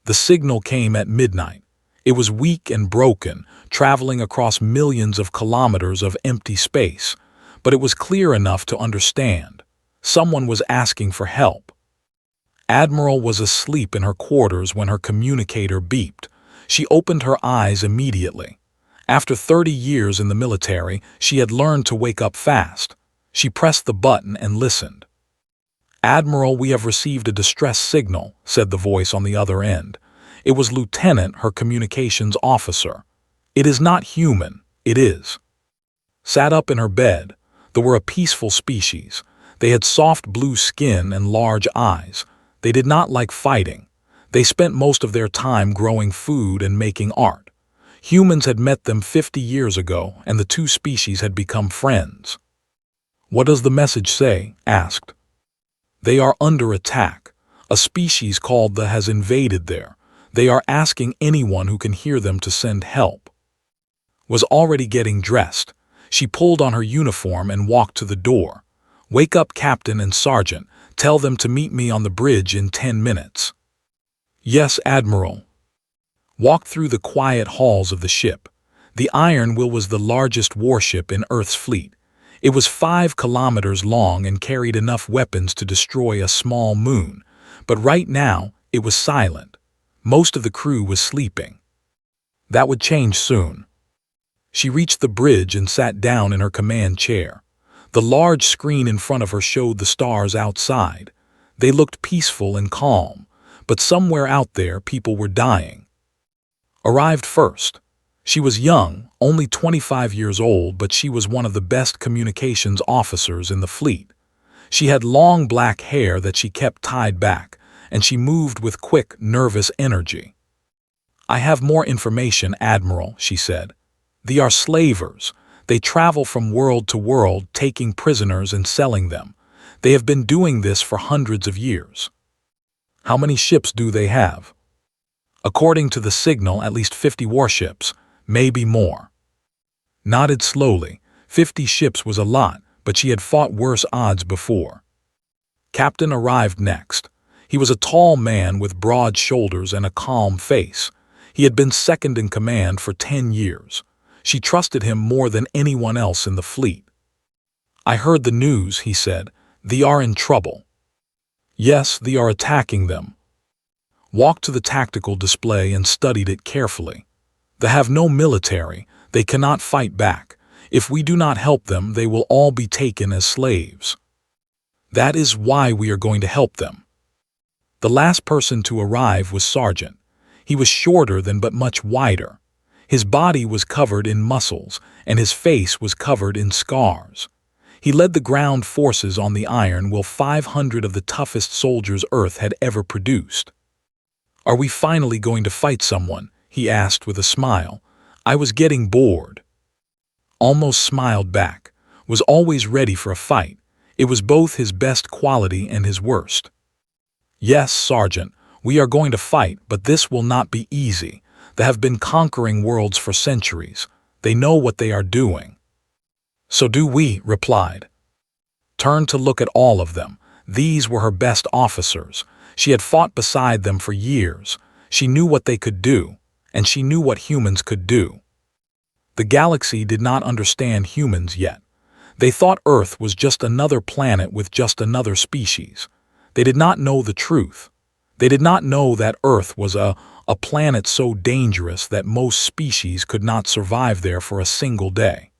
The signal came at midnight. It was weak and broken, traveling across millions of kilometers of empty space, but it was clear enough to understand. Someone was asking for help. Admiral was asleep in her quarters when her communicator beeped. She opened her eyes immediately. After 30 years in the military, she had learned to wake up fast. She pressed the button and listened. "Admiral, we have received a distress signal," said the voice on the other end. It was Lieutenant, her communications officer. "It is not human, it is." Sat up in her bed. They were a peaceful species. They had soft blue skin and large eyes. They did not like fighting. They spent most of their time growing food and making art. Humans had met them 50 years ago, and the two species had become friends. "What does the message say?" asked. "They are under attack. A species called the has invaded there. They are asking anyone who can hear them to send help." Was already getting dressed. She pulled on her uniform and walked to the door. "Wake up, Captain and Sergeant. Tell them to meet me on the bridge in 10 minutes. "Yes, Admiral." Walked through the quiet halls of the ship. The Iron Will was the largest warship in Earth's fleet. It was 5 kilometers long and carried enough weapons to destroy a small moon. But right now, it was silent. Most of the crew was sleeping. That would change soon. She reached the bridge and sat down in her command chair. The large screen in front of her showed the stars outside. They looked peaceful and calm, but somewhere out there people were dying. Arrived first. She was young, only 25 years old, but she was one of the best communications officers in the fleet. She had long black hair that she kept tied back, and she moved with quick, nervous energy. "I have more information, Admiral," she said. "They are slavers. They travel from world to world, taking prisoners and selling them. They have been doing this for hundreds of years." "How many ships do they have?" "According to the signal, at least 50 warships, maybe more." Nodded slowly. 50 ships was a lot, but she had fought worse odds before. Captain arrived next. He was a tall man with broad shoulders and a calm face. He had been second in command for 10 years. She trusted him more than anyone else in the fleet. "I heard the news," he said. "They are in trouble." "Yes, they are attacking them." Walked to the tactical display and studied it carefully. "They have no military. They cannot fight back. If we do not help them, they will all be taken as slaves. That is why we are going to help them." The last person to arrive was Sergeant. He was shorter than but much wider. His body was covered in muscles, and his face was covered in scars. He led the ground forces on the Iron Will, 500 of the toughest soldiers Earth had ever produced. "Are we finally going to fight someone?" he asked with a smile. "I was getting bored." Almost smiled back. Was always ready for a fight. It was both his best quality and his worst. "Yes, Sergeant, we are going to fight, but this will not be easy. They have been conquering worlds for centuries. They know what they are doing." "So do we," replied. Turned to look at all of them. These were her best officers. She had fought beside them for years. She knew what they could do, and she knew what humans could do. The galaxy did not understand humans yet. They thought Earth was just another planet with just another species. They did not know the truth. They did not know that Earth was a planet so dangerous that most species could not survive there for a single day.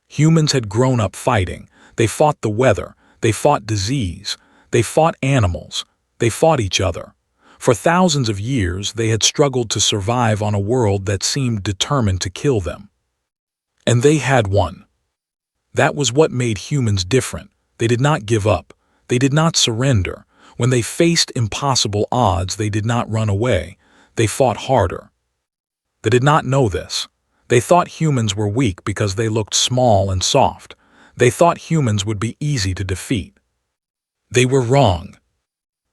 Humans had grown up fighting. They fought the weather. They fought disease. They fought animals. They fought each other. For thousands of years, they had struggled to survive on a world that seemed determined to kill them. And they had won. That was what made humans different. They did not give up. They did not surrender. When they faced impossible odds, they did not run away. They fought harder. They did not know this. They thought humans were weak because they looked small and soft. They thought humans would be easy to defeat. They were wrong.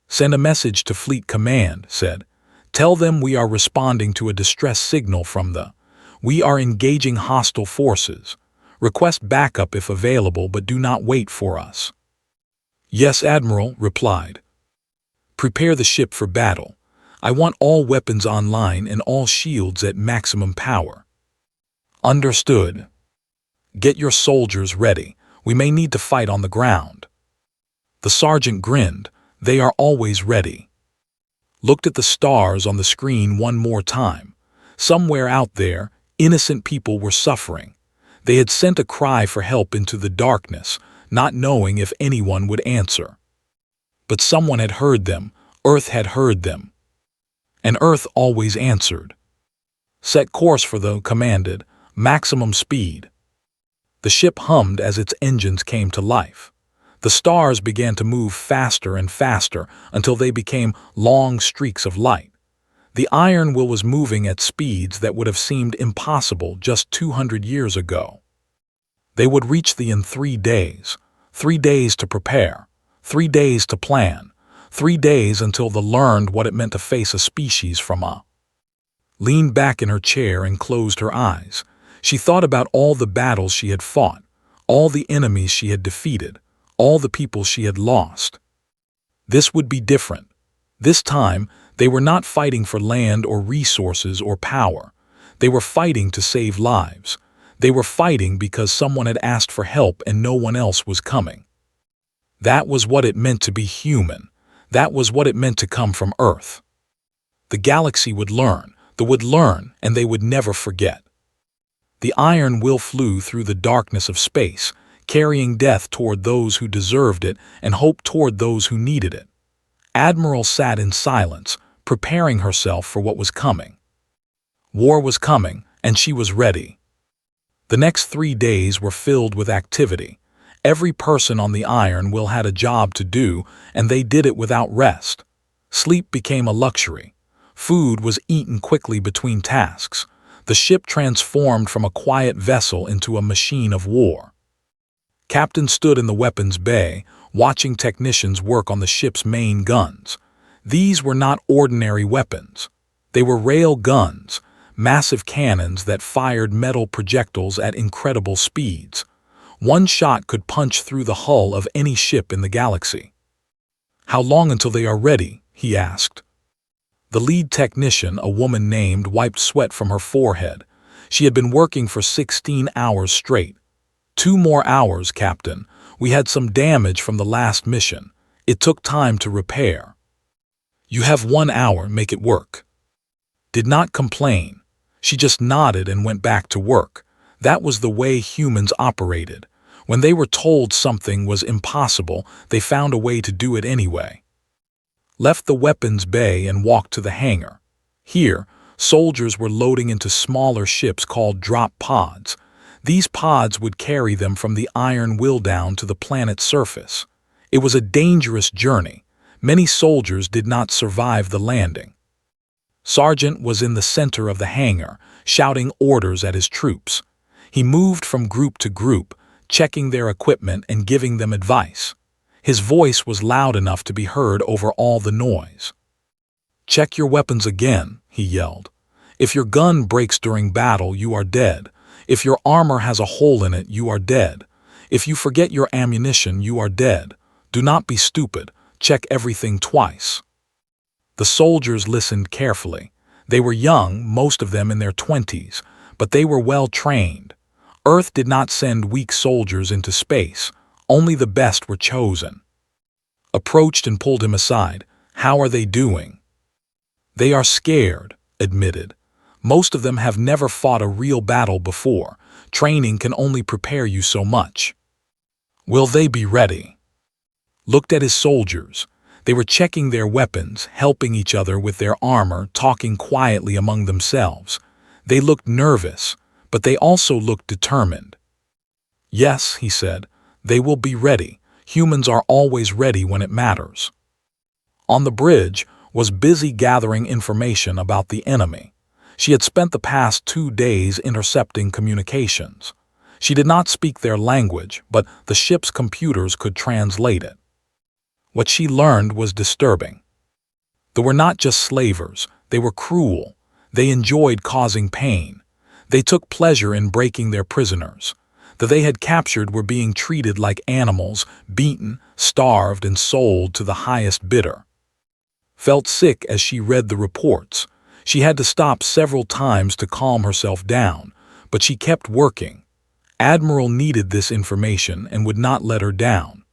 "Send a message to Fleet Command," said. "Tell them we are responding to a distress signal from the. We are engaging hostile forces. Request backup if available, but do not wait for us." "Yes, Admiral," replied. "Prepare the ship for battle. I want all weapons online and all shields at maximum power." "Understood. Get your soldiers ready. We may need to fight on the ground." The sergeant grinned. "They are always ready." Looked at the stars on the screen one more time. Somewhere out there, innocent people were suffering. They had sent a cry for help into the darkness, not knowing if anyone would answer. But someone had heard them. Earth had heard them. And Earth always answered. "Set course for the," commanded, "maximum speed." The ship hummed as its engines came to life. The stars began to move faster and faster until they became long streaks of light. The iron will was moving at speeds that would have seemed impossible just 200 years ago. They would reach in 3 days. 3 days to prepare. 3 days to plan. 3 days until they learned what it meant to face a species from a. Leaned back in her chair and closed her eyes. She thought about all the battles she had fought, all the enemies she had defeated, all the people she had lost. This would be different. This time, they were not fighting for land or resources or power. They were fighting to save lives. They were fighting because someone had asked for help and no one else was coming. That was what it meant to be human. That was what it meant to come from Earth. The galaxy would learn, and they would never forget. The iron will flew through the darkness of space, carrying death toward those who deserved it and hope toward those who needed it. Admiral sat in silence, preparing herself for what was coming. War was coming, and she was ready. The next 3 days were filled with activity. Every person on the iron will had a job to do, and they did it without rest. Sleep became a luxury. Food was eaten quickly between tasks. The ship transformed from a quiet vessel into a machine of war. Captain stood in the weapons bay, watching technicians work on the ship's main guns. These were not ordinary weapons. They were rail guns, massive cannons that fired metal projectiles at incredible speeds. One shot could punch through the hull of any ship in the galaxy. "How long until they are ready?" he asked. The lead technician, a woman named, wiped sweat from her forehead. She had been working for 16 hours straight. "2 more hours, Captain. We had some damage from the last mission. It took time to repair." "You have 1 hour, make it work." Did not complain. She just nodded and went back to work. That was the way humans operated. When they were told something was impossible, they found a way to do it anyway. Left the weapons bay and walked to the hangar. Here, soldiers were loading into smaller ships called drop pods. These pods would carry them from the iron will down to the planet's surface. It was a dangerous journey. Many soldiers did not survive the landing. Sergeant was in the center of the hangar, shouting orders at his troops. He moved from group to group, checking their equipment and giving them advice. His voice was loud enough to be heard over all the noise. "Check your weapons again," he yelled. "If your gun breaks during battle, you are dead. If your armor has a hole in it, you are dead. If you forget your ammunition, you are dead. Do not be stupid. Check everything twice." The soldiers listened carefully. They were young, most of them in their 20s, but they were well trained. Earth did not send weak soldiers into space. Only the best were chosen. Approached and pulled him aside. "How are they doing?" "They are scared," admitted. "Most of them have never fought a real battle before. Training can only prepare you so much." "Will they be ready?" Looked at his soldiers. They were checking their weapons, helping each other with their armor, talking quietly among themselves. They looked nervous, but they also looked determined. "Yes," he said, "they will be ready. Humans are always ready when it matters." On the bridge, was busy gathering information about the enemy. She had spent the past 2 days intercepting communications. She did not speak their language, but the ship's computers could translate it. What she learned was disturbing. They were not just slavers, they were cruel. They enjoyed causing pain. They took pleasure in breaking their prisoners. The they had captured were being treated like animals, beaten, starved, and sold to the highest bidder. felt sick as she read the reports. She had to stop several times to calm herself down, but she kept working. Admiral needed this information and would not let her down.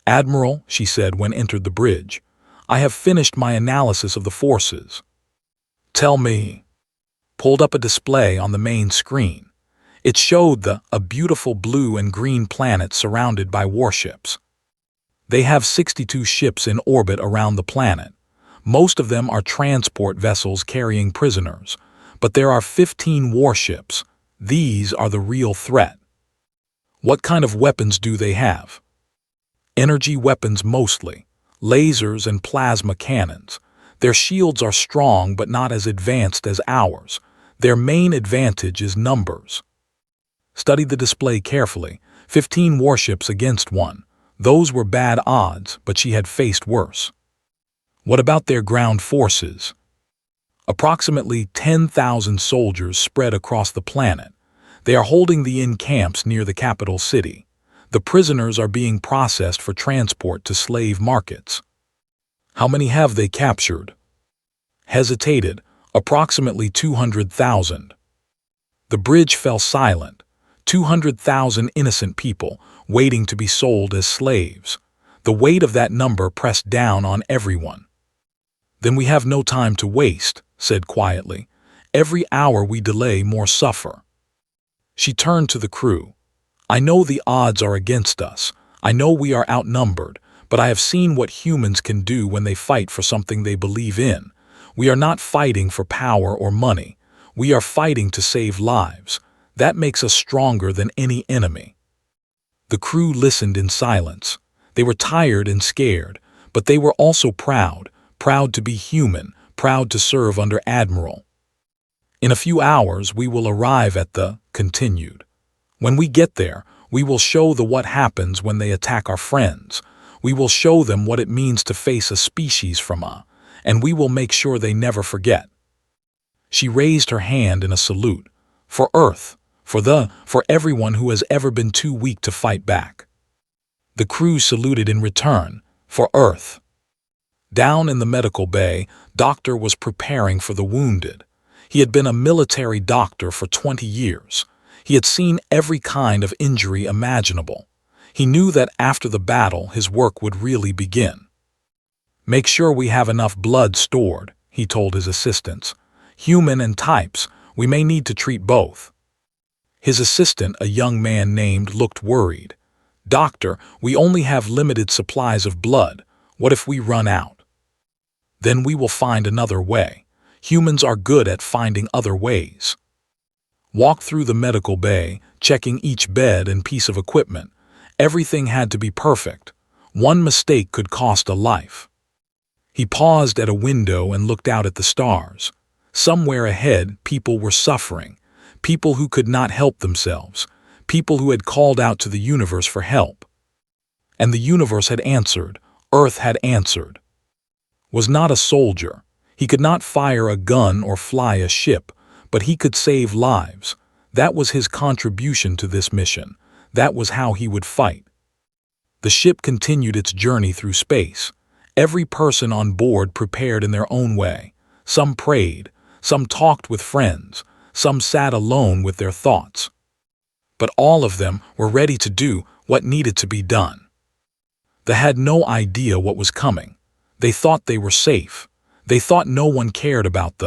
"Admiral," she said when entered the bridge, "I have finished my analysis of the forces." "Tell me." Pulled up a display on the main screen. It showed a beautiful blue and green planet surrounded by warships. They have 62 ships in orbit around the planet. Most of them are transport vessels carrying prisoners, but there are 15 warships. These are the real threat. What kind of weapons do they have? Energy weapons mostly, lasers and plasma cannons. Their shields are strong but not as advanced as ours. Their main advantage is numbers. Studied the display carefully. 15 warships against one. Those were bad odds, but she had faced worse. What about their ground forces? Approximately 10,000 soldiers spread across the planet. They are holding the in-camps near the capital city. The prisoners are being processed for transport to slave markets. How many have they captured? Hesitated. Approximately 200,000. The bridge fell silent. 200,000 innocent people waiting to be sold as slaves. The weight of that number pressed down on everyone. "Then we have no time to waste," said quietly. "Every hour we delay, more suffer." She turned to the crew. "I know the odds are against us. I know we are outnumbered, but I have seen what humans can do when they fight for something they believe in. We are not fighting for power or money. We are fighting to save lives. That makes us stronger than any enemy." The crew listened in silence. They were tired and scared, but they were also proud to be human, proud to serve under Admiral. "In a few hours we will arrive at the," continued. "When we get there, we will show what happens when they attack our friends. We will show them what it means to face a species from and we will make sure they never forget." She raised her hand in a salute. "For Earth, for everyone who has ever been too weak to fight back." The crew saluted in return. "For Earth." Down in the medical bay, Doctor was preparing for the wounded. He had been a military doctor for 20 years. He had seen every kind of injury imaginable. He knew that after the battle his work would really begin. "Make sure we have enough blood stored," he told his assistants. "Human and types, we may need to treat both." His assistant, a young man named, looked worried. "Doctor, we only have limited supplies of blood. What if we run out?" "Then we will find another way. Humans are good at finding other ways." Walked through the medical bay, checking each bed and piece of equipment. Everything had to be perfect. One mistake could cost a life. He paused at a window and looked out at the stars. Somewhere ahead, people were suffering. People who could not help themselves. People who had called out to the universe for help. And the universe had answered. Earth had answered. Was not a soldier. He could not fire a gun or fly a ship, but he could save lives. That was his contribution to this mission. That was how he would fight. The ship continued its journey through space. Every person on board prepared in their own way. Some prayed, some talked with friends, some sat alone with their thoughts. But all of them were ready to do what needed to be done. They had no idea what was coming. They thought they were safe. They thought no one cared about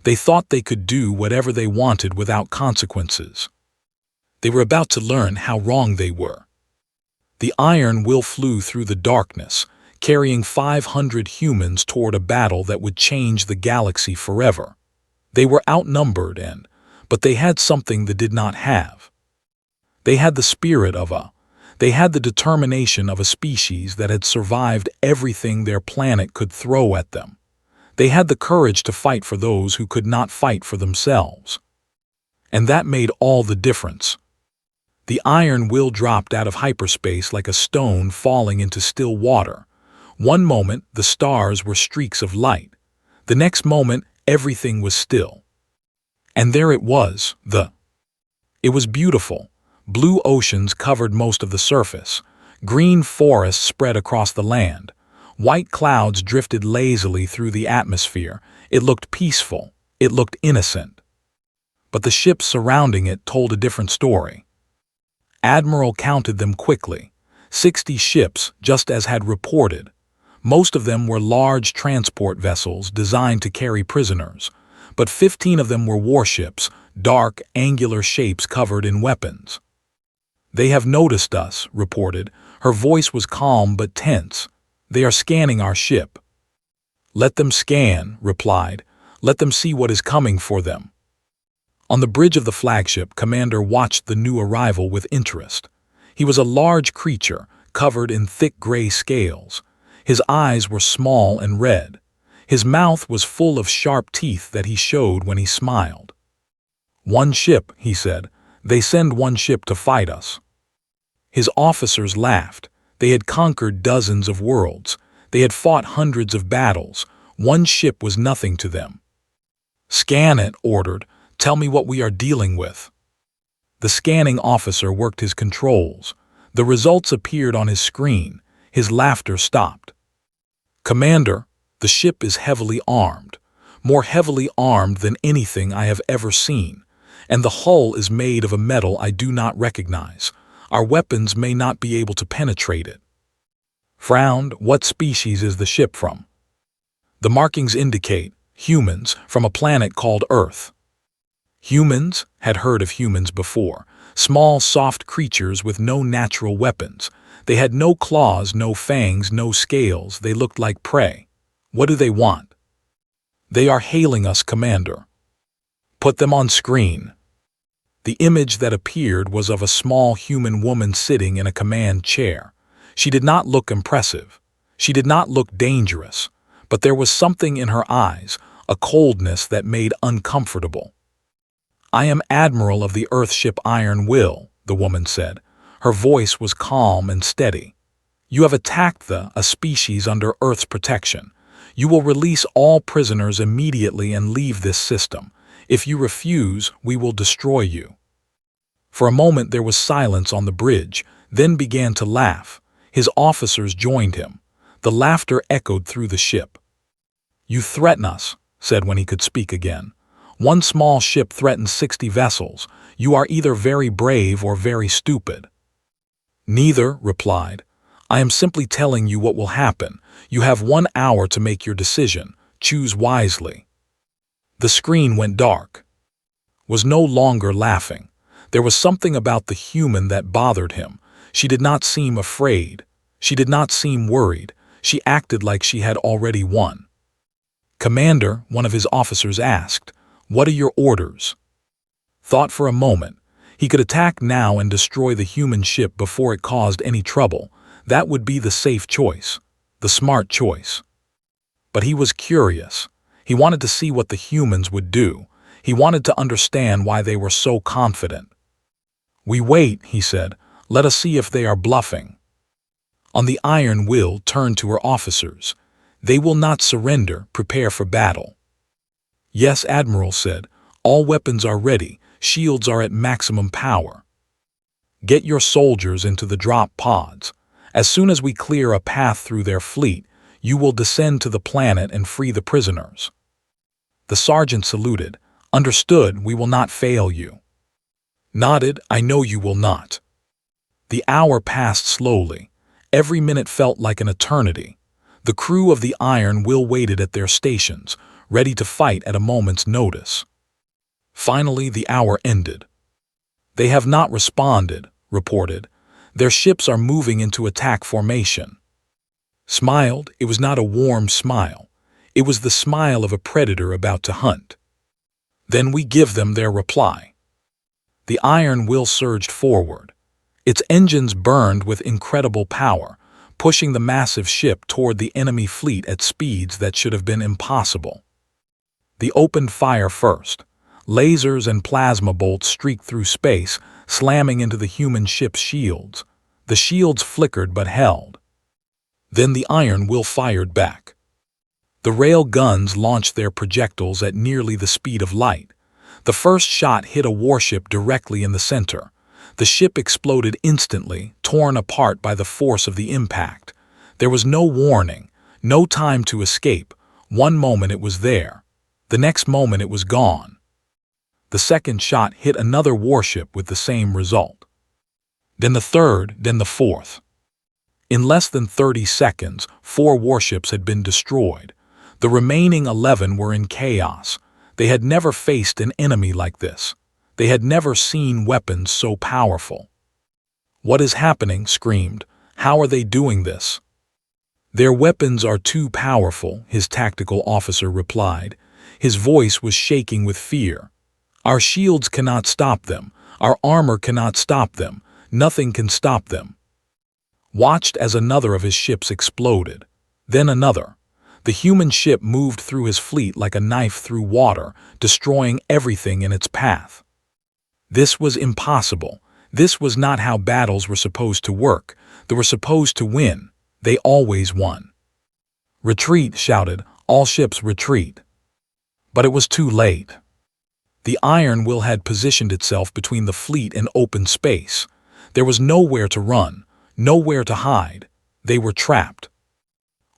They thought they could do whatever they wanted without consequences. They were about to learn how wrong they were. The iron will flew through the darkness, carrying 500 humans toward a battle that would change the galaxy forever. They were outnumbered but they had something they did not have. They had the spirit they had the determination of a species that had survived everything their planet could throw at them. They had the courage to fight for those who could not fight for themselves. And that made all the difference. The iron will dropped out of hyperspace like a stone falling into still water. One moment, the stars were streaks of light. The next moment, everything was still. And there it was, It was beautiful. Blue oceans covered most of the surface. Green forests spread across the land. White clouds drifted lazily through the atmosphere. It looked peaceful. It looked innocent. But the ships surrounding it told a different story. Admiral counted them quickly. 60 ships, just as had reported. Most of them were large transport vessels designed to carry prisoners, but 15 of them were warships, dark, angular shapes covered in weapons. "They have noticed us," reported. Her voice was calm but tense. "They are scanning our ship." "Let them scan," replied. "Let them see what is coming for them." On the bridge of the flagship, Commander watched the new arrival with interest. He was a large creature, covered in thick gray scales. His eyes were small and red. His mouth was full of sharp teeth that he showed when he smiled. "One ship," he said. "They send one ship to fight us." His officers laughed. They had conquered dozens of worlds. They had fought hundreds of battles. One ship was nothing to them. "Scan it," ordered. "Tell me what we are dealing with." The scanning officer worked his controls. The results appeared on his screen. His laughter stopped. "Commander, the ship is heavily armed. More heavily armed than anything I have ever seen. And the hull is made of a metal I do not recognize. Our weapons may not be able to penetrate it." Frowned. "What species is the ship from?" "The markings indicate humans from a planet called Earth." Humans had heard of humans before. Small, soft creatures with no natural weapons. They had no claws, no fangs, no scales. They looked like prey. "What do they want?" "They are hailing us, Commander." "Put them on screen." The image that appeared was of a small human woman sitting in a command chair. She did not look impressive. She did not look dangerous. But there was something in her eyes, a coldness that made uncomfortable. "I am Admiral of the Earthship Iron Will," the woman said. Her voice was calm and steady. "You have attacked a species under Earth's protection. You will release all prisoners immediately and leave this system. If you refuse, we will destroy you." For a moment there was silence on the bridge, then began to laugh. His officers joined him. The laughter echoed through the ship. "You threaten us," said when he could speak again. "One small ship threatens 60 vessels. You are either very brave or very stupid." "Neither," replied. "I am simply telling you what will happen. You have 1 hour to make your decision. Choose wisely." The screen went dark. Was no longer laughing. There was something about the human that bothered him. She did not seem afraid. She did not seem worried. She acted like she had already won. "Commander," one of his officers asked, "what are your orders?" Thought for a moment. He could attack now and destroy the human ship before it caused any trouble. That would be the safe choice, the smart choice. But he was curious. He wanted to see what the humans would do. He wanted to understand why they were so confident. "We wait," he said. "Let us see if they are bluffing." On the Iron Will turned to her officers. "They will not surrender. Prepare for battle." "Yes," Admiral said. "All weapons are ready. Shields are at maximum power." "Get your soldiers into the drop pods. As soon as we clear a path through their fleet, you will descend to the planet and free the prisoners." The sergeant saluted. "Understood, we will not fail you." Nodded. "I know you will not." The hour passed slowly. Every minute felt like an eternity. The crew of the Iron Will waited at their stations, ready to fight at a moment's notice. Finally, the hour ended. "They have not responded," reported. "Their ships are moving into attack formation." Smiled. It was not a warm smile. It was the smile of a predator about to hunt. "Then we give them their reply." The Iron Will surged forward. Its engines burned with incredible power, pushing the massive ship toward the enemy fleet at speeds that should have been impossible. They opened fire first. Lasers and plasma bolts streaked through space, slamming into the human ship's shields. The shields flickered but held. Then the Iron Will fired back. The rail guns launched their projectiles at nearly the speed of light. The first shot hit a warship directly in the center. The ship exploded instantly, torn apart by the force of the impact. There was no warning. No time to escape. One moment it was there. The next moment it was gone. The second shot hit another warship with the same result. Then the third, then the fourth. In less than 30 seconds, 4 warships had been destroyed. The remaining 11 were in chaos. They had never faced an enemy like this. They had never seen weapons so powerful. "What is happening?" screamed. "How are they doing this?" "Their weapons are too powerful," his tactical officer replied. His voice was shaking with fear. "Our shields cannot stop them. Our armor cannot stop them. Nothing can stop them." Watched as another of his ships exploded. Then another. The human ship moved through his fleet like a knife through water, destroying everything in its path. This was impossible. This was not how battles were supposed to work. They were supposed to win. They always won. "Retreat!" shouted. "All ships retreat!" But it was too late. The iron will had positioned itself between the fleet and open space. There was nowhere to run, nowhere to hide. They were trapped.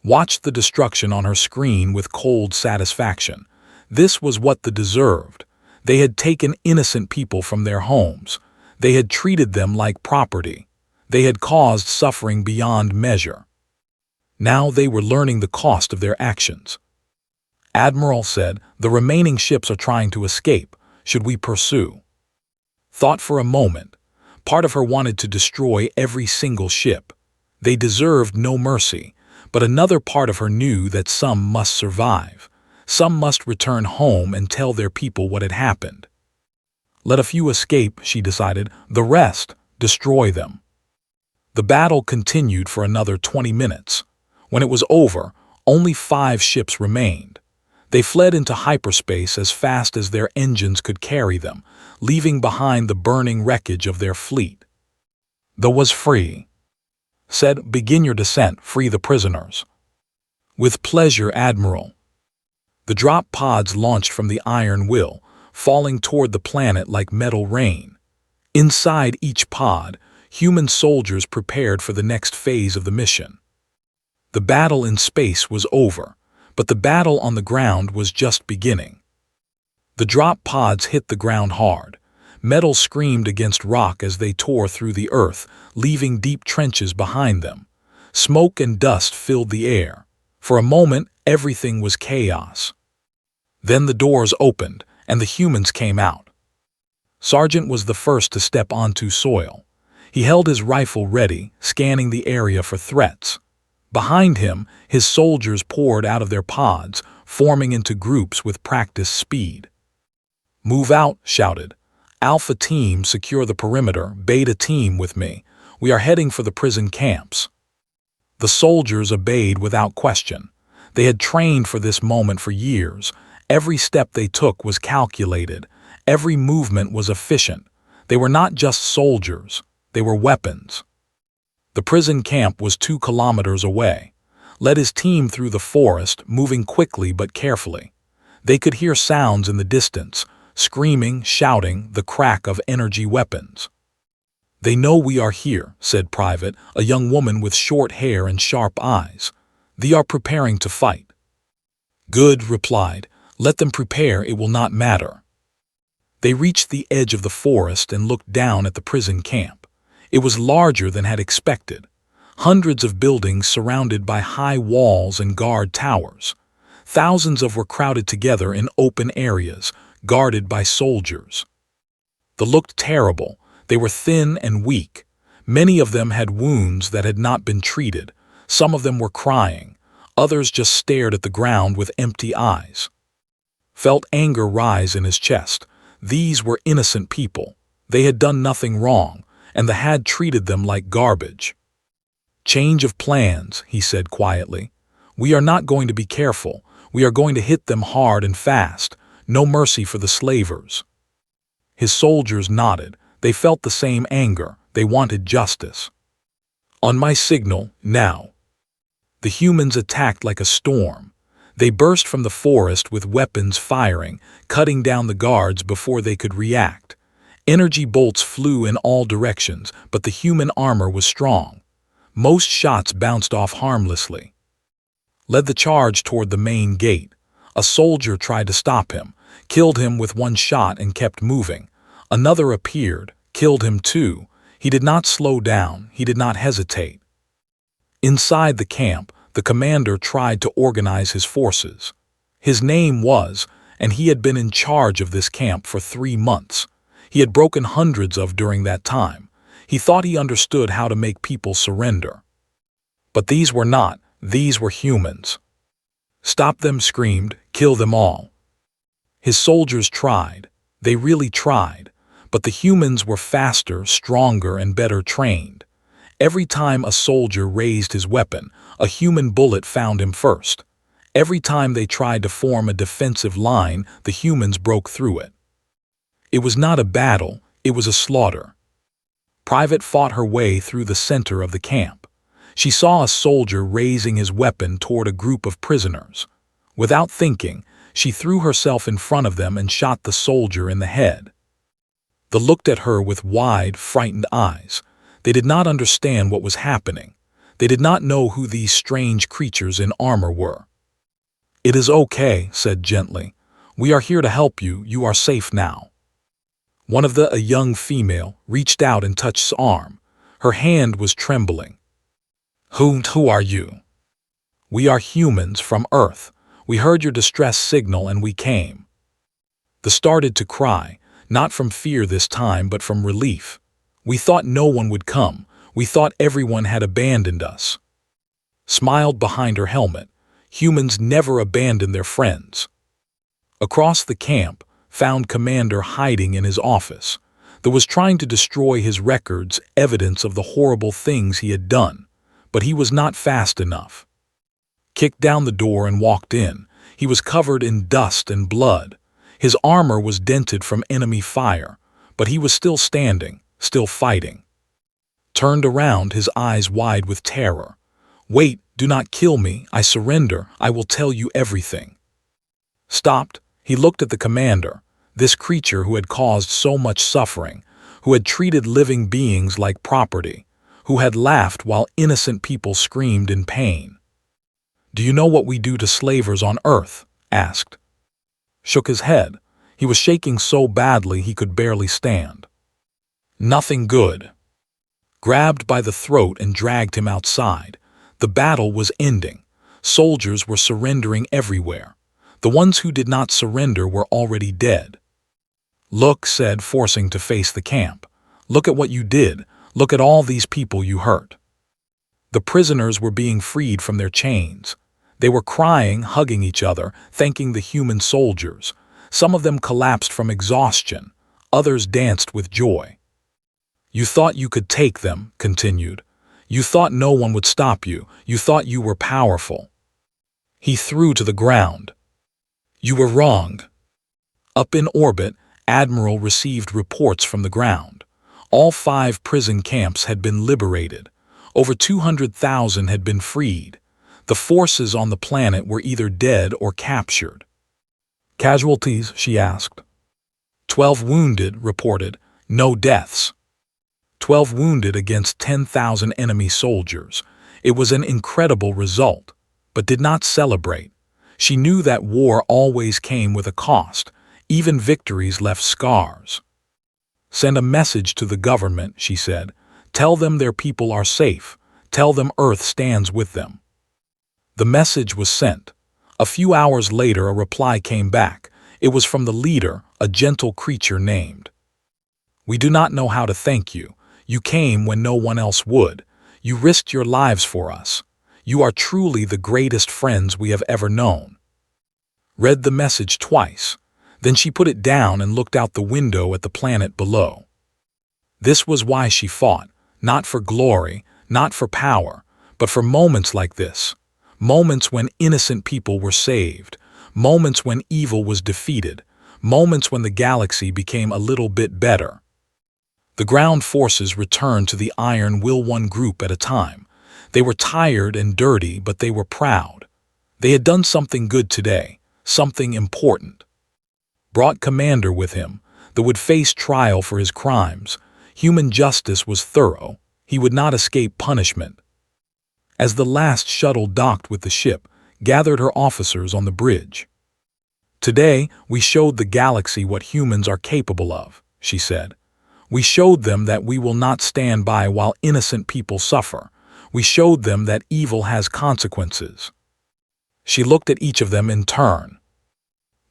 Watched the destruction on her screen with cold satisfaction. This was what they deserved. They had taken innocent people from their homes. They had treated them like property. They had caused suffering beyond measure. Now they were learning the cost of their actions. Admiral said, "The remaining ships are trying to escape. Should we pursue?" Thought for a moment. Part of her wanted to destroy every single ship. They deserved no mercy, but another part of her knew that some must survive. Some must return home and tell their people what had happened. Let a few escape, she decided. The rest, destroy them. The battle continued for another 20 minutes. When it was over, only 5 ships remained. They fled into hyperspace as fast as their engines could carry them, leaving behind the burning wreckage of their fleet. "The was free," said, "Begin your descent, free the prisoners." "With pleasure, Admiral." The drop pods launched from the iron will, falling toward the planet like metal rain. Inside each pod, human soldiers prepared for the next phase of the mission. The battle in space was over, but the battle on the ground was just beginning. The drop pods hit the ground hard. Metal screamed against rock as they tore through the earth, leaving deep trenches behind them. Smoke and dust filled the air. For a moment, everything was chaos. Then the doors opened, and the humans came out. Sergeant was the first to step onto soil. He held his rifle ready, scanning the area for threats. Behind him, his soldiers poured out of their pods, forming into groups with practiced speed. "Move out," shouted. "Alpha team, secure the perimeter. Beta team with me. We are heading for the prison camps." The soldiers obeyed without question. They had trained for this moment for years. Every step they took was calculated. Every movement was efficient. They were not just soldiers. They were weapons. The prison camp was 2 kilometers away. Led his team through the forest, moving quickly but carefully. They could hear sounds in the distance, screaming, shouting, the crack of energy weapons. "They know we are here," said Private, a young woman with short hair and sharp eyes. "They are preparing to fight." "Good," replied. "Let them prepare, it will not matter." They reached the edge of the forest and looked down at the prison camp. It was larger than had expected. Hundreds of buildings surrounded by high walls and guard towers. Thousands of were crowded together in open areas, guarded by soldiers. They looked terrible. They were thin and weak. Many of them had wounds that had not been treated. Some of them were crying. Others just stared at the ground with empty eyes. Felt anger rise in his chest. These were innocent people. They had done nothing wrong, and they had treated them like garbage. "Change of plans," he said quietly. "We are not going to be careful. We are going to hit them hard and fast. No mercy for the slavers." His soldiers nodded. They felt the same anger. They wanted justice. "On my signal, now." The humans attacked like a storm. They burst from the forest with weapons firing, cutting down the guards before they could react. Energy bolts flew in all directions, but the human armor was strong. Most shots bounced off harmlessly. led the charge toward the main gate. A soldier tried to stop him, killed him with one shot and kept moving. Another appeared, killed him too. He did not slow down, he did not hesitate. Inside the camp, the commander tried to organize his forces. His name was, and he had been in charge of this camp for 3 months. He had broken hundreds of during that time. He thought he understood how to make people surrender. But these were not, these were humans. Stop them, screamed, kill them all. His soldiers tried, they really tried, but the humans were faster, stronger, and better trained. Every time a soldier raised his weapon, a human bullet found him first. Every time they tried to form a defensive line, the humans broke through it. It was not a battle, it was a slaughter. Private fought her way through the center of the camp. She saw a soldier raising his weapon toward a group of prisoners. Without thinking, she threw herself in front of them and shot the soldier in the head. They looked at her with wide, frightened eyes. They did not understand what was happening. They did not know who these strange creatures in armor were. "It is okay," said gently. "We are here to help you. You are safe now." One of a young female, reached out and touched his arm. Her hand was trembling. Who are you?" "We are humans from Earth. We heard your distress signal and we came." They started to cry, not from fear this time but from relief. "We thought no one would come. We thought everyone had abandoned us." Smiled behind her helmet. Humans never abandon their friends. Across the camp, found Commander hiding in his office. They was trying to destroy his records, evidence of the horrible things he had done, but he was not fast enough. Kicked down the door and walked in. He was covered in dust and blood. His armor was dented from enemy fire, but he was still standing, still fighting. Turned around, his eyes wide with terror. "Wait, do not kill me. I surrender. I will tell you everything." Stopped. He looked at the commander, this creature who had caused so much suffering, who had treated living beings like property, who had laughed while innocent people screamed in pain. "Do you know what we do to slavers on Earth?" asked. Shook his head. He was shaking so badly he could barely stand. "Nothing good." Grabbed by the throat and dragged him outside. The battle was ending. Soldiers were surrendering everywhere. The ones who did not surrender were already dead. "Look," said, forcing to face the camp. "Look at what you did. Look at all these people you hurt." The prisoners were being freed from their chains. They were crying, hugging each other, thanking the human soldiers. Some of them collapsed from exhaustion. Others danced with joy. "You thought you could take them," continued. "You thought no one would stop you. You thought you were powerful." He threw to the ground. "You were wrong." Up in orbit, Admiral received reports from the ground. All 5 prison camps had been liberated. Over 200,000 had been freed. The forces on the planet were either dead or captured. "Casualties?" she asked. 12 wounded, reported. No deaths. 12 wounded against 10,000 enemy soldiers. It was an incredible result, but did not celebrate. She knew that war always came with a cost. Even victories left scars. "Send a message to the government," she said. "Tell them their people are safe. Tell them Earth stands with them." The message was sent. A few hours later, a reply came back. It was from the leader, a gentle creature named. "We do not know how to thank you. You came when no one else would. You risked your lives for us. You are truly the greatest friends we have ever known." Read the message twice. Then she put it down and looked out the window at the planet below. This was why she fought, not for glory, not for power, but for moments like this. Moments when innocent people were saved. Moments when evil was defeated. Moments when the galaxy became a little bit better. The ground forces returned to the Iron Will, one group at a time. They were tired and dirty, but they were proud. They had done something good today, something important. Brought Commander with him. They would face trial for his crimes. Human justice was thorough. He would not escape punishment. As the last shuttle docked with the ship, gathered her officers on the bridge. "Today, we showed the galaxy what humans are capable of," she said. "We showed them that we will not stand by while innocent people suffer. We showed them that evil has consequences." She looked at each of them in turn.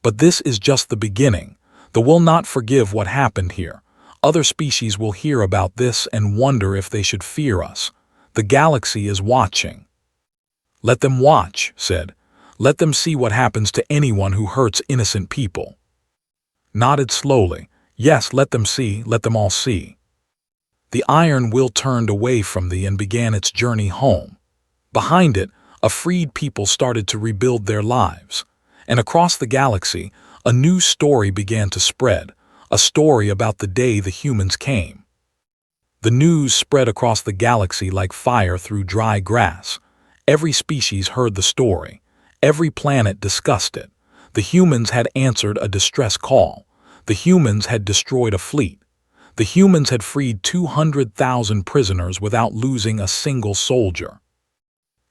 "But this is just the beginning. The will not forgive what happened here. Other species will hear about this and wonder if they should fear us. The galaxy is watching." "Let them watch," said. "Let them see what happens to anyone who hurts innocent people." Nodded slowly. "Yes, let them see, let them all see." The iron will turned away from thee and began its journey home. Behind it, a freed people started to rebuild their lives. And across the galaxy, a new story began to spread, a story about the day the humans came. The news spread across the galaxy like fire through dry grass. Every species heard the story. Every planet discussed it. The humans had answered a distress call. The humans had destroyed a fleet. The humans had freed 200,000 prisoners without losing a single soldier.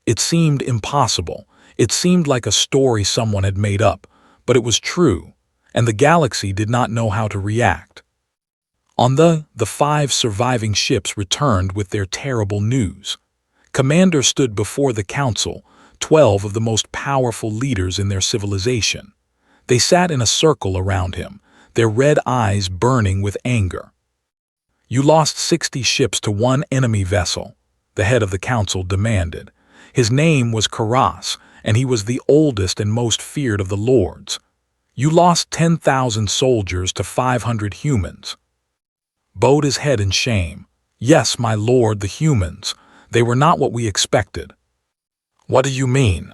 It seemed impossible. It seemed like a story someone had made up, but it was true, and the galaxy did not know how to react. On the 5 surviving ships returned with their terrible news. Commander stood before the council, 12 of the most powerful leaders in their civilization. They sat in a circle around him, their red eyes burning with anger. "You lost 60 ships to one enemy vessel," the head of the council demanded. His name was Karas, and he was the oldest and most feared of the lords. "You lost 10,000 soldiers to 500 humans." Bowed his head in shame. "Yes, my lord, the humans. They were not what we expected." "What do you mean?"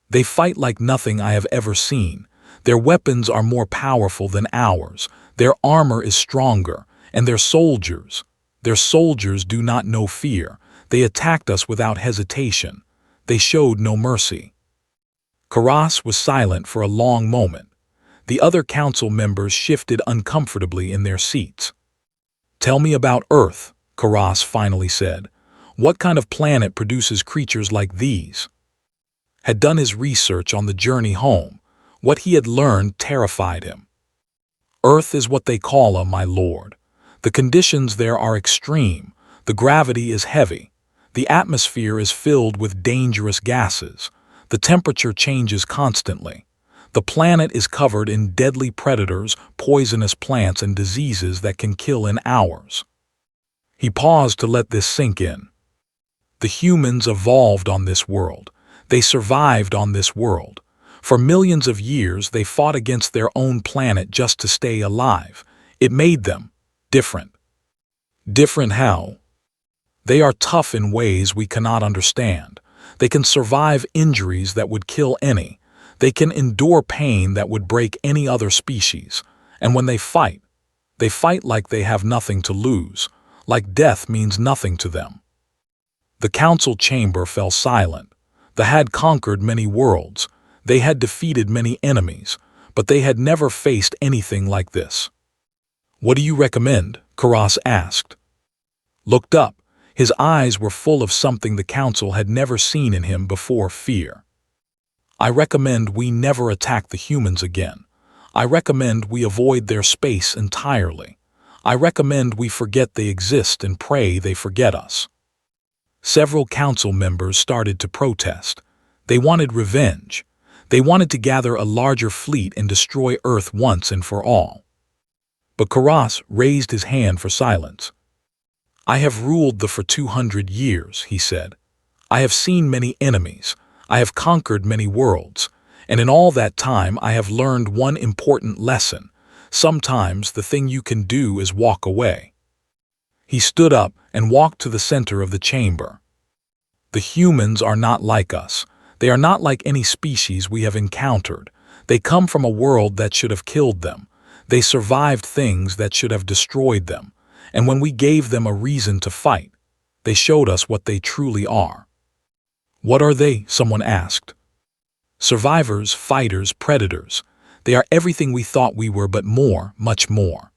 "They fight like nothing I have ever seen. Their weapons are more powerful than ours. Their armor is stronger. And their soldiers do not know fear. They attacked us without hesitation. They showed no mercy." Karas was silent for a long moment. The other council members shifted uncomfortably in their seats. "Tell me about Earth," Karas finally said. "What kind of planet produces creatures like these?" Had done his research on the journey home. What he had learned terrified him. "Earth is what they call a, my lord. The conditions there are extreme. The gravity is heavy. The atmosphere is filled with dangerous gases. The temperature changes constantly. The planet is covered in deadly predators, poisonous plants, and diseases that can kill in hours." He paused to let this sink in. "The humans evolved on this world. They survived on this world. For millions of years, they fought against their own planet just to stay alive. It made them different." "Different how?" "They are tough in ways we cannot understand. They can survive injuries that would kill any. They can endure pain that would break any other species. And when they fight like they have nothing to lose, like death means nothing to them." The council chamber fell silent. They had conquered many worlds. They had defeated many enemies, but they had never faced anything like this. "What do you recommend?" Karas asked. Looked up. His eyes were full of something the council had never seen in him before: fear. "I recommend we never attack the humans again. I recommend we avoid their space entirely. I recommend we forget they exist and pray they forget us." Several council members started to protest. They wanted revenge. They wanted to gather a larger fleet and destroy Earth once and for all. But Karas raised his hand for silence. "I have ruled for 200 years, he said. "I have seen many enemies. I have conquered many worlds. And in all that time I have learned one important lesson. Sometimes the thing you can do is walk away." He stood up and walked to the center of the chamber. "The humans are not like us. They are not like any species we have encountered. They come from a world that should have killed them. They survived things that should have destroyed them. And when we gave them a reason to fight, they showed us what they truly are." "What are they?" someone asked. "Survivors, fighters, predators. They are everything we thought we were, but more, much more."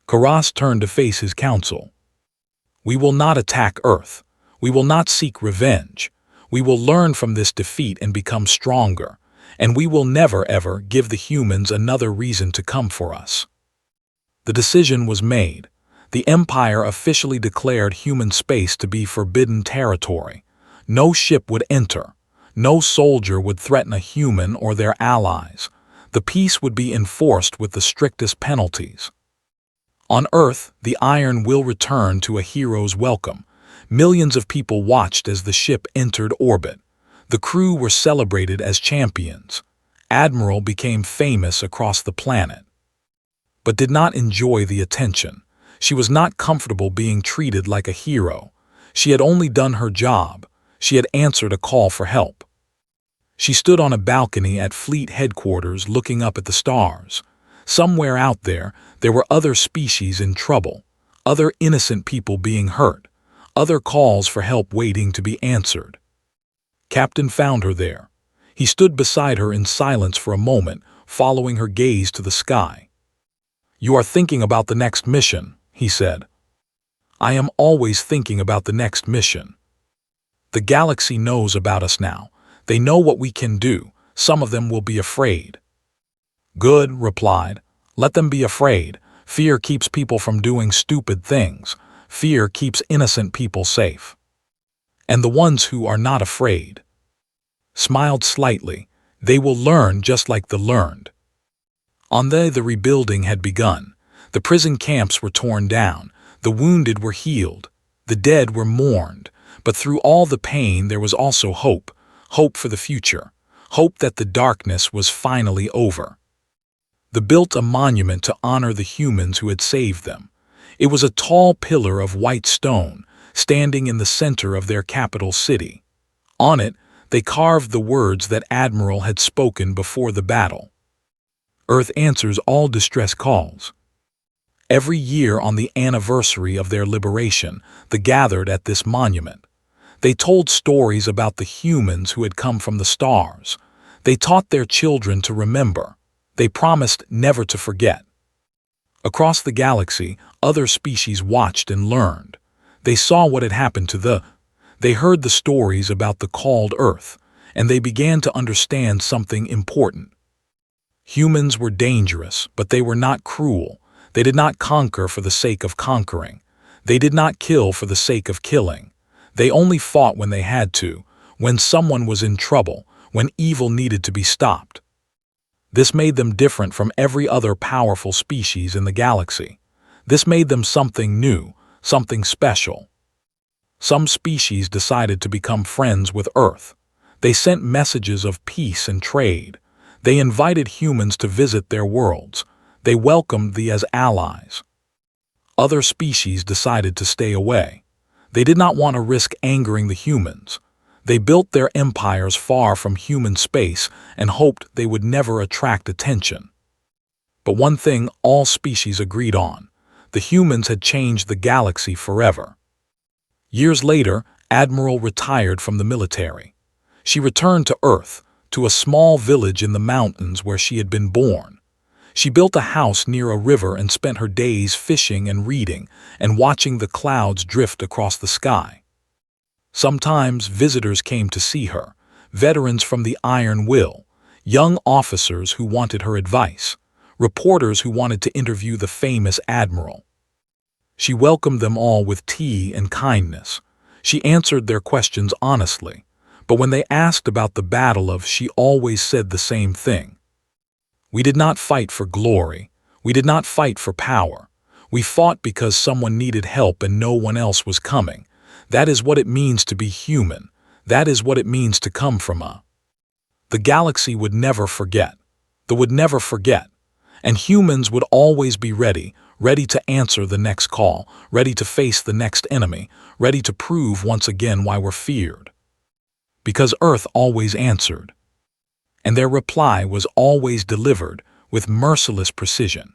Karas turned to face his council. "We will not attack Earth. We will not seek revenge. We will learn from this defeat and become stronger, and we will never ever give the humans another reason to come for us." The decision was made. The Empire officially declared human space to be forbidden territory. No ship would enter. No soldier would threaten a human or their allies. The peace would be enforced with the strictest penalties. On Earth, the Iron will return to a hero's welcome. Millions of people watched as the ship entered orbit. The crew were celebrated as champions. Admiral became famous across the planet, but did not enjoy the attention. She was not comfortable being treated like a hero. She had only done her job. She had answered a call for help. She stood on a balcony at Fleet headquarters looking up at the stars. Somewhere out there were other species in trouble, other innocent people being hurt, other calls for help waiting to be answered. Captain found her there. He stood beside her in silence for a moment, following her gaze to the sky. "You are thinking about the next mission," he said. "I am always thinking about the next mission. The galaxy knows about us now. They know what we can do. Some of them will be afraid." "Good," replied. "Let them be afraid. Fear keeps people from doing stupid things. Fear keeps innocent people safe. And the ones who are not afraid," smiled slightly, "they will learn just like the learned." On the rebuilding had begun. The prison camps were torn down. The wounded were healed. The dead were mourned. But through all the pain there was also hope. Hope for the future. Hope that the darkness was finally over. They built a monument to honor the humans who had saved them. It was a tall pillar of white stone, standing in the center of their capital city. On it, they carved the words that Admiral had spoken before the battle. "Earth answers all distress calls." Every year on the anniversary of their liberation, they gathered at this monument. They told stories about the humans who had come from the stars. They taught their children to remember. They promised never to forget. Across the galaxy, other species watched and learned. They saw what had happened to They heard the stories about the called Earth, and they began to understand something important. Humans were dangerous, but they were not cruel. They did not conquer for the sake of conquering. They did not kill for the sake of killing. They only fought when they had to, when someone was in trouble, when evil needed to be stopped. This made them different from every other powerful species in the galaxy. This made them something new, something special. Some species decided to become friends with Earth. They sent messages of peace and trade. They invited humans to visit their worlds. They welcomed them as allies. Other species decided to stay away. They did not want to risk angering the humans. They built their empires far from human space and hoped they would never attract attention. But one thing all species agreed on: the humans had changed the galaxy forever. Years later, Admiral retired from the military. She returned to Earth, to a small village in the mountains where she had been born. She built a house near a river and spent her days fishing and reading and watching the clouds drift across the sky. Sometimes visitors came to see her, veterans from the Iron Will, young officers who wanted her advice, reporters who wanted to interview the famous admiral. She welcomed them all with tea and kindness. She answered their questions honestly, but when they asked about the battle she always said the same thing. "We did not fight for glory. We did not fight for power. We fought because someone needed help and no one else was coming. That is what it means to be human. That is what it means to come from a." The galaxy would never forget. They would never forget. And humans would always be ready, ready to answer the next call, ready to face the next enemy, ready to prove once again why we're feared. Because Earth always answered. And their reply was always delivered with merciless precision.